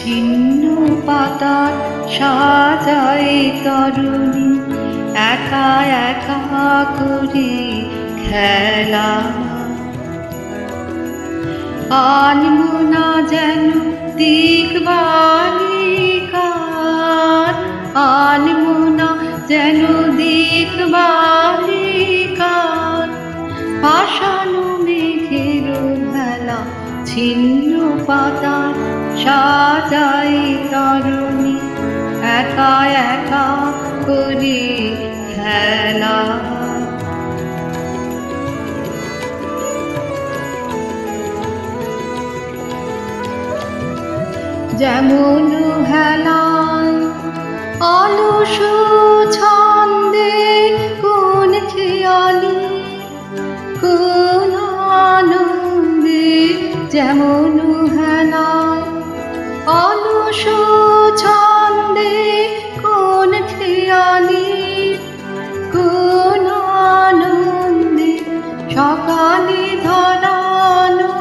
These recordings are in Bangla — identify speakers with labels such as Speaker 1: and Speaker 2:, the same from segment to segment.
Speaker 1: ছিন্ন পাতার সাজাই তরুণী একা একা করে খেলা। আনবো না যেন দিকবালিকার, আনবো না যেন দিকবালিকার পাষাণু মেঘের ভেলা। ছিন্ন পাতার সাজাই তরুণী একা একা করে খেলা। যেমন হেলায় অলস ছন্দে কোন খেয়ালি কোন আনন্দে, যেমন হেলায় অলস ছন্দে কোন খেয়ালি কোন আনন্দে, সকালে ধরানো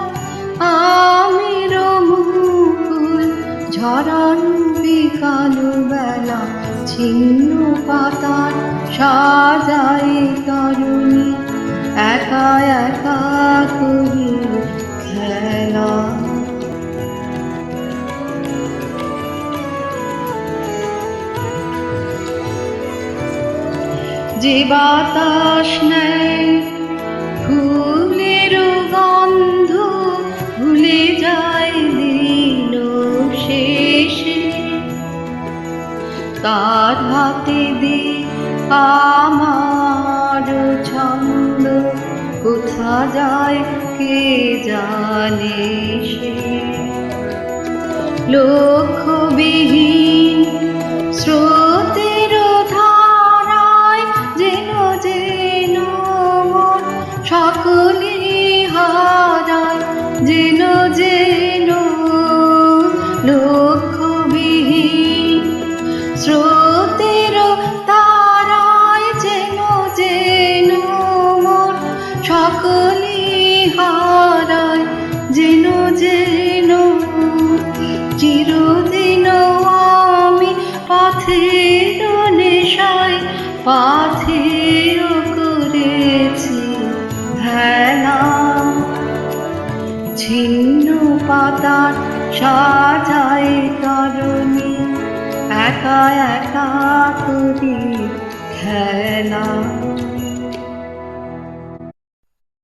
Speaker 1: আমির মুকুল ঝরানো বিকাল বেলা। ছিন্ন পাতার সাজাই তরুণী একা একা করে খেলা। যে বাতাস নেয় ফুলের গন্ধ ভুলে যায় দিন শেষে, তার হাতে দে আমার ছন্দ কোথা যায় কে জানে সে। লক্ষ্যবিহীন স্রোতের ধারায় যেন যেন মন সকলে হারায়, যেন যেন লক্ষ্যবিহীন স্রোতের ধারায় যেন যেন মন সকলে হারায়, যেন যেন চিরদিন আমি পথের নেশায় পাথেয় করেছি ভেলা। ছিন্ন পাতার সাজাই তরুণী একা একা করে খেলা।